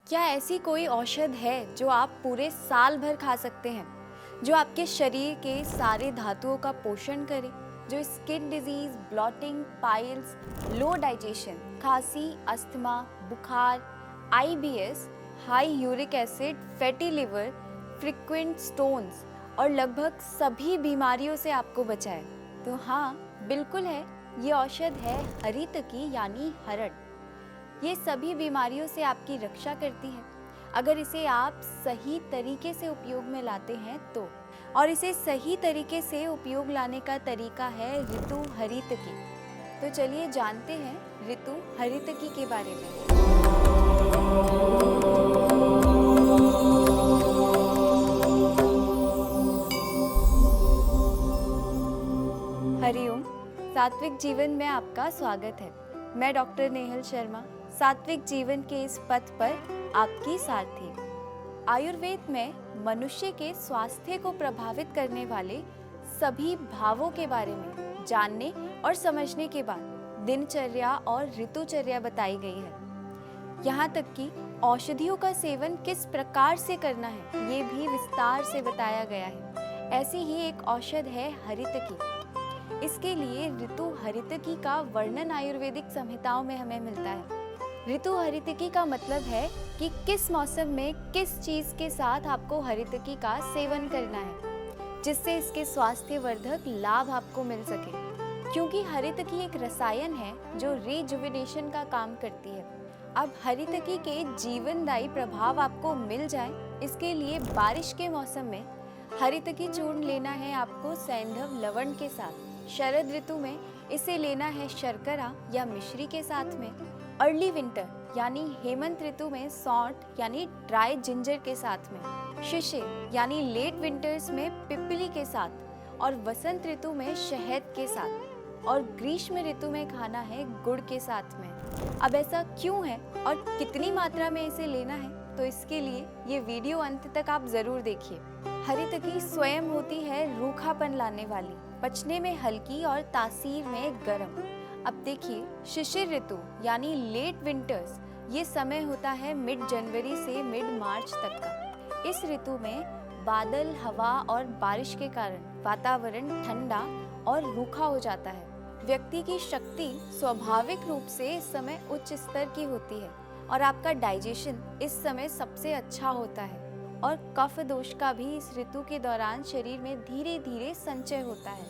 क्या ऐसी कोई औषध है जो आप पूरे साल भर खा सकते हैं, जो आपके शरीर के सारे धातुओं का पोषण करे, जो स्किन डिजीज, ब्लॉटिंग, पाइल्स, लो डाइजेशन, खांसी, अस्थमा, बुखार, IBS, high uric acid, fatty liver, frequent stones और लगभग सभी बीमारियों से आपको बचाए? तो हाँ, बिल्कुल है। ये औषध है हरितकी यानी हरड़। ये सभी बीमारियों से आपकी रक्षा करती है अगर इसे आप सही तरीके से उपयोग में लाते हैं तो। और इसे सही तरीके से उपयोग लाने का तरीका है ऋतु हरितकी। तो चलिए जानते हैं ऋतु हरितकी के बारे में। हरिओम, सात्विक जीवन में आपका स्वागत है। मैं डॉक्टर नेहल शर्मा, सात्विक जीवन के इस पथ पर आपकी सारथी। आयुर्वेद में मनुष्य के स्वास्थ्य को प्रभावित करने वाले सभी भावों के बारे में जानने और समझने के बाद दिनचर्या और ऋतुचर्या बताई गई है। यहाँ तक कि औषधियों का सेवन किस प्रकार से करना है ये भी विस्तार से बताया गया है। ऐसी ही एक औषध है हरितकी। इसके लिए ऋतु हरितकी का वर्णन आयुर्वेदिक संहिताओं में हमें मिलता है। ऋतु हरितकी का मतलब है कि किस मौसम में किस चीज के साथ आपको हरितकी का सेवन करना है जिससे इसके स्वास्थ्यवर्धक लाभ आपको मिल सके। क्योंकि हरितकी एक रसायन है जो रिजुविनेशन का काम करती है। अब हरितकी के जीवनदायी प्रभाव आपको मिल जाए, इसके लिए बारिश के मौसम में हरितकी चूर्ण लेना है आपको सैंधव लवण के साथ। शरद ऋतु में इसे लेना है शर्करा या मिश्री के साथ में। अर्ली विंटर यानी हेमंत ऋतु में सौंठ यानी ड्राई जिंजर के साथ में। शिशिर यानी लेट विंटर्स में पिपली के साथ। और वसंत ऋतु में शहद के साथ। और ग्रीष्म ऋतु में खाना है गुड़ के साथ में। अब ऐसा क्यों है और कितनी मात्रा में इसे लेना है, तो इसके लिए ये वीडियो अंत तक आप जरूर देखिए। हरितकी स्वयं होती है रूखापन लाने वाली, पचने में हल्की और तासीर में गर्म। अब देखिए, शिशिर ऋतु यानी लेट विंटर्स, ये समय होता है मिड जनवरी से मिड मार्च तक का। इस ऋतु में बादल, हवा और बारिश के कारण वातावरण ठंडा और रूखा हो जाता है। व्यक्ति की शक्ति स्वाभाविक रूप से इस समय उच्च स्तर की होती है और आपका डाइजेशन इस समय सबसे अच्छा होता है। और कफ दोष का भी इस ऋतु के दौरान शरीर में धीरे धीरे संचय होता है।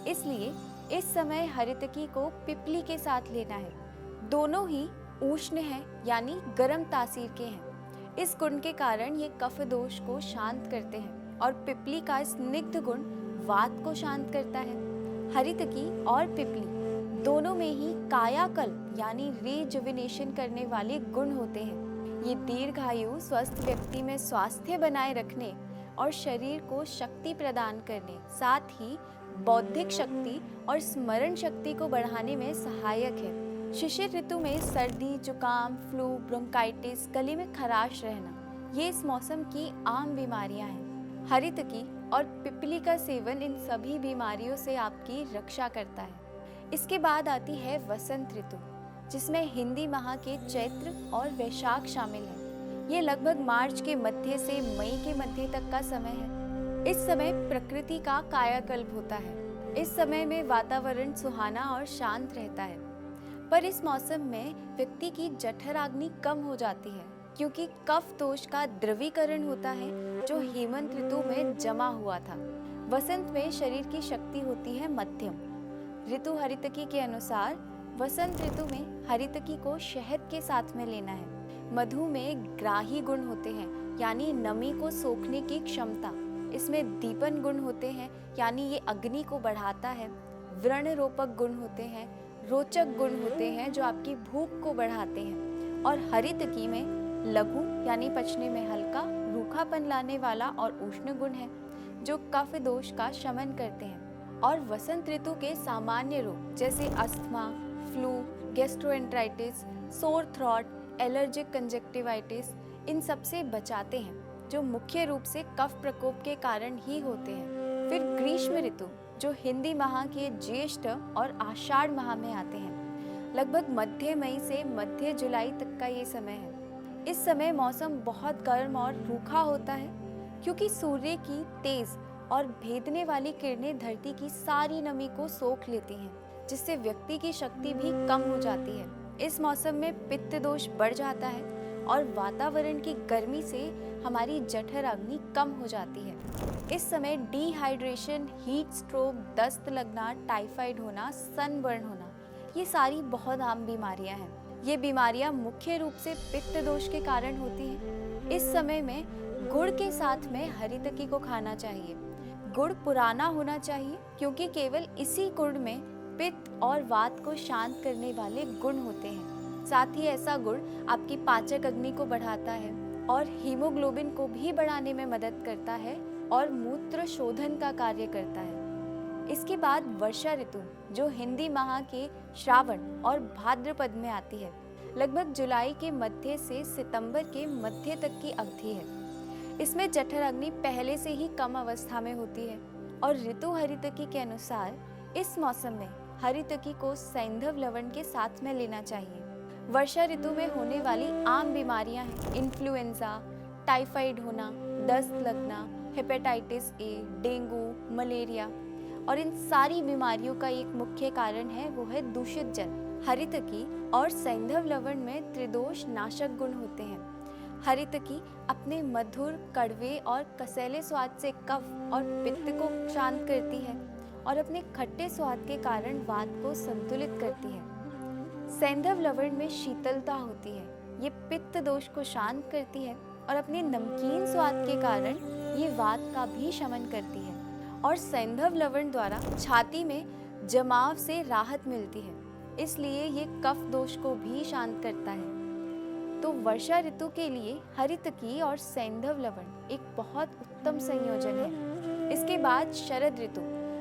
इसलिए इस समय हरितकी को पिपली के साथ लेना है। दोनों ही उष्ण हैं यानी गर्म तासीर के हैं। इस गुण के कारण ये कफ दोष को शांत करते हैं और पिपली का स्निग्ध गुण वात को शांत करता है। हरितकी और पिपली दोनों में ही कायाकल्प यानी रिजुविनेशन करने वाले गुण होते हैं। ये दीर्घायु स्वस्थ व्यक्ति में स्वास्थ्य बनाए रखने और शरीर को शक्ति प्रदान करने, साथ ही बौद्धिक शक्ति और स्मरण शक्ति को बढ़ाने में सहायक है। शिशिर ऋतु में सर्दी, जुकाम, फ्लू, ब्रोंकाइटिस, गले में खराश रहना, ये इस मौसम की आम बीमारियां हैं। हरितकी और पिपली का सेवन इन सभी बीमारियों से आपकी रक्षा करता है। इसके बाद आती है वसंत ऋतु, जिसमें हिंदी माह के चैत्र और वैशाख शामिल है। ये लगभग मार्च के मध्य से मई के मध्य तक का समय है। इस समय प्रकृति का कायाकल्प होता है। इस समय में वातावरण सुहाना और शांत रहता है। पर इस मौसम में व्यक्ति की जठराग्नि कम हो जाती है क्योंकि कफ दोष का द्रवीकरण होता है जो हेमंत ऋतु में जमा हुआ था। वसंत में शरीर की शक्ति होती है मध्यम। ऋतु हरितकी के अनुसार वसंत ऋतु में हरितकी को शहद के साथ में लेना है। मधु में ग्राही गुण होते हैं यानी नमी को सोखने की क्षमता। इसमें दीपन गुण होते हैं यानी ये अग्नि को बढ़ाता है। व्रण रोपक गुण होते हैं, रोचक गुण होते हैं जो आपकी भूख को बढ़ाते हैं। और हरितकी में लघु यानी पचने में हल्का, रूखापन लाने वाला और उष्ण गुण है जो कफ दोष का शमन करते हैं। और वसंत ऋतु के सामान्य रोग जैसे asthma, flu, gastroenteritis, sore throat, allergic conjunctivitis, इन सब से बचाते हैं जो मुख्य रूप से कफ प्रकोप के कारण ही होते हैं। फिर ग्रीष्म ऋतु जो हिंदी माह के ज्येष्ठ और आषाढ़ माह में आते हैं। लगभग मध्य मई से मध्य जुलाई तक का ये समय है। इस समय मौसम बहुत गर्म और रूखा होता है क्योंकि सूर्य की तेज और भेदने वाली किरणें धरती की सारी नमी को सोख लेती हैं, जिससे व्यक्ति की शक्ति भी कम हो जाती है। इस मौसम में पित्त दोष बढ़ जाता है और वातावरण की गर्मी से हमारी जठर अग्नि कम हो जाती है। इस समय डिहाइड्रेशन, हीट स्ट्रोक, दस्त लगना, टाइफाइड होना, सनबर्न होना, ये सारी बहुत आम बीमारियां हैं। ये बीमारियां मुख्य रूप से पित्त दोष के कारण होती हैं। इस समय में गुड़ के साथ में हरितकी को खाना चाहिए। गुड़ पुराना होना चाहिए क्योंकि केवल इसी गुड़ में पित्त और वात को शांत करने वाले गुण होते हैं। साथ ही ऐसा गुड़ आपकी पाचक अग्नि को बढ़ाता है और हीमोग्लोबिन को भी बढ़ाने में मदद करता है और मूत्र शोधन का कार्य करता है। इसके बाद वर्षा ऋतु, जो हिंदी माह के श्रावण और भाद्रपद में आती है, लगभग जुलाई के मध्य से सितंबर के मध्य तक की अवधि है। इसमें जठर अग्नि पहले से ही कम अवस्था में होती है और ऋतु हरितकी के अनुसार इस मौसम में हरितकी को सैंधव लवण के साथ में लेना चाहिए। वर्षा ऋतु में होने वाली आम बीमारियां हैं इन्फ्लुएंजा, टाइफाइड होना, दस्त लगना, हेपेटाइटिस ए, डेंगू, मलेरिया, और इन सारी बीमारियों का एक मुख्य कारण है वो है दूषित जल। हरितकी और सैंधव लवण में त्रिदोष नाशक गुण होते हैं। हरितकी अपने मधुर, कड़वे और कसैले स्वाद से कफ और पित्त को शांत करती है और अपने खट्टे स्वाद के कारण वात को संतुलित करती है। सैंधव लवण में शीतलता होती है, ये पित्त दोष को शांत करती है और अपने नमकीन स्वाद के कारण ये वात का भी शमन करती है। और सैंधव लवण द्वारा छाती में जमाव से राहत मिलती है, इसलिए ये कफ दोष को भी शांत करता है। तो वर्षा ऋतु के लिए हरितकी और सैंधव लवण एक बहुत उत्तम संयोजन है। इसके बाद शरद ऋतु,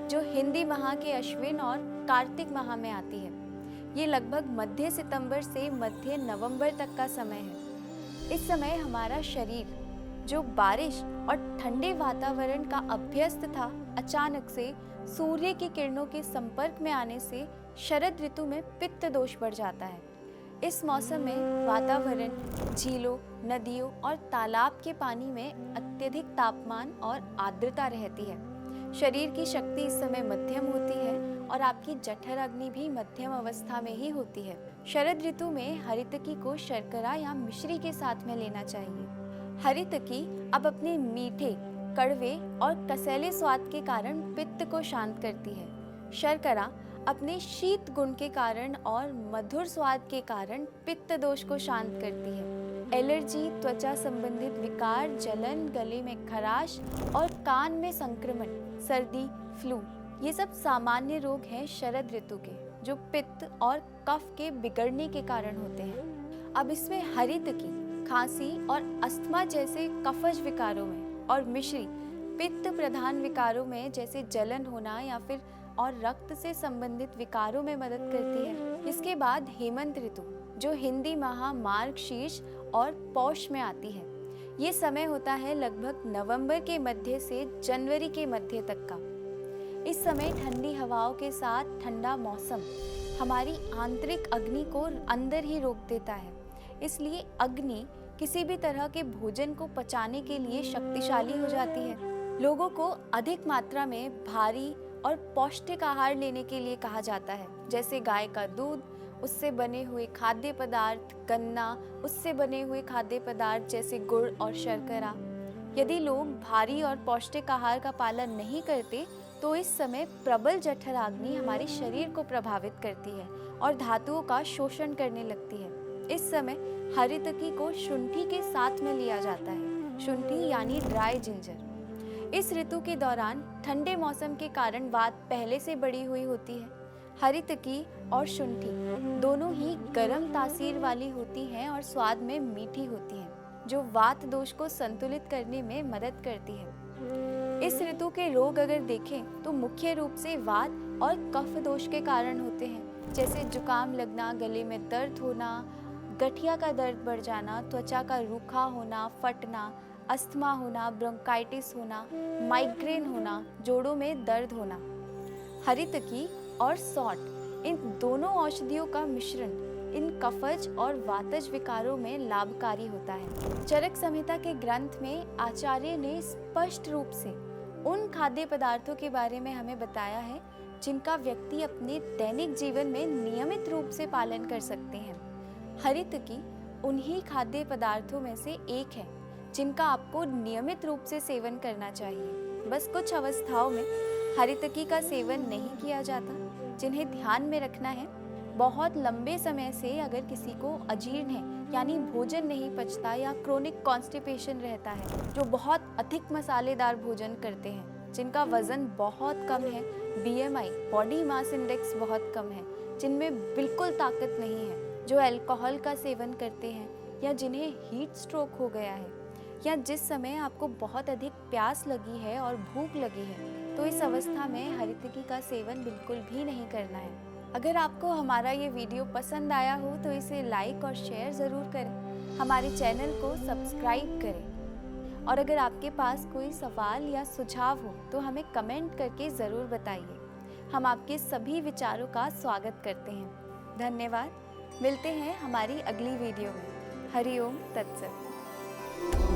जो हिंदी माह के अश्विन और कार्तिक माह में आती है, ये लगभग मध्य सितंबर से मध्य नवंबर तक का समय है। इस समय हमारा शरीर, जो बारिश और ठंडे वातावरण का अभ्यस्त था, अचानक से सूर्य की किरणों के संपर्क में आने से शरद ऋतु में पित्त दोष बढ़ जाता है। इस मौसम में वातावरण, झीलों, नदियों और तालाब के पानी में अत्यधिक तापमान और आर्द्रता रहती है। शरीर की शक्ति इस समय मध्यम होती है और आपकी जठर अग्नि भी मध्यम अवस्था में ही होती है। शरद ऋतु में हरितकी को शर्करा या मिश्री के साथ में लेना चाहिए। हरितकी अब अपने मीठे, कड़वे और कसैले स्वाद के कारण पित्त को शांत करती है। शर्करा अपने शीत गुण के कारण और मधुर स्वाद के कारण पित्त दोष को शांत करती है। एलर्जी, त्वचा संबंधित विकार, जलन, गले में खराश और कान में संक्रमण, सर्दी, फ्लू, ये सब सामान्य रोग हैं शरद ऋतु के, जो पित्त और कफ के बिगड़ने के कारण होते हैं। अब इसमें हरितकी खांसी और अस्थमा जैसे कफज विकारों में और मिश्री पित्त प्रधान विकारों में जैसे जलन होना या फिर और रक्त से संबंधित विकारों में मदद करती है। इसके बाद हेमंत ऋतु, जो हिंदी माह मार्गशीर्ष और पौष में आती है, ये समय होता है लगभग नवंबर के मध्य से जनवरी के मध्य तक का। इस समय ठंडी हवाओं के साथ ठंडा मौसम हमारी आंतरिक अग्नि को अंदर ही रोक देता है, इसलिए अग्नि किसी भी तरह के भोजन को पचाने के लिए शक्तिशाली हो जाती है। लोगों को अधिक मात्रा में भारी और पौष्टिक आहार लेने के लिए कहा जाता है, जैसे गाय का दूध, उससे बने हुए खाद्य पदार्थ, गन्ना, उससे बने हुए खाद्य पदार्थ जैसे गुड़ और शर्करा। यदि लोग भारी और पौष्टिक आहार का पालन नहीं करते तो इस समय प्रबल जठराग्नि हमारे शरीर को प्रभावित करती है और धातुओं का शोषण करने लगती है। इस समय हरितकी को शुंठी के साथ में लिया जाता है। शुंठी यानी ड्राई जिंजर। इस ऋतु के दौरान ठंडे मौसम के कारण वात पहले से बढ़ी हुई होती है। हरितकी और शुंठी दोनों ही गर्म तासीर वाली होती हैं और स्वाद में मीठी होती हैं, जो वात दोष को संतुलित करने में मदद करती है। इस ऋतु के रोग अगर देखें तो मुख्य रूप से वात और कफ दोष के कारण होते हैं, जैसे जुकाम लगना, गले में दर्द होना, गठिया का दर्द बढ़ जाना, त्वचा का रूखा होना, फटना, अस्थमा होना, ब्रोंकाइटिस होना, माइग्रेन होना, जोड़ों में दर्द होना। हरितकी और सौंठ, इन दोनों औषधियों का मिश्रण इन कफज और वातज विकारों में लाभकारी होता है। चरक संहिता के ग्रंथ में आचार्य ने स्पष्ट रूप से उन खाद्य पदार्थों के बारे में हमें बताया है जिनका व्यक्ति अपने दैनिक जीवन में नियमित रूप से पालन कर सकते हैं। हरितकी उन्हीं खाद्य पदार्थों में से एक है जिनका आपको नियमित रूप से सेवन करना चाहिए। बस कुछ अवस्थाओं में हरितकी का सेवन नहीं किया जाता, जिन्हें ध्यान में रखना है। बहुत लंबे समय से अगर किसी को अजीर्ण है यानी भोजन नहीं पचता या क्रोनिक कॉन्स्टिपेशन रहता है, जो बहुत अधिक मसालेदार भोजन करते हैं, जिनका वजन बहुत कम है, BMI बॉडी मास इंडेक्स बहुत कम है, जिनमें बिल्कुल ताकत नहीं है, जो अल्कोहल का सेवन करते हैं या जिन्हें हीट स्ट्रोक हो गया है, या जिस समय आपको बहुत अधिक प्यास लगी है और भूख लगी है, तो इस अवस्था में हरितकी का सेवन बिल्कुल भी नहीं करना है। अगर आपको हमारा ये वीडियो पसंद आया हो तो इसे लाइक और शेयर ज़रूर करें, हमारे चैनल को सब्सक्राइब करें, और अगर आपके पास कोई सवाल या सुझाव हो तो हमें कमेंट करके ज़रूर बताइए। हम आपके सभी विचारों का स्वागत करते हैं। धन्यवाद। मिलते हैं हमारी अगली वीडियो में। हरि ओम तत्सत।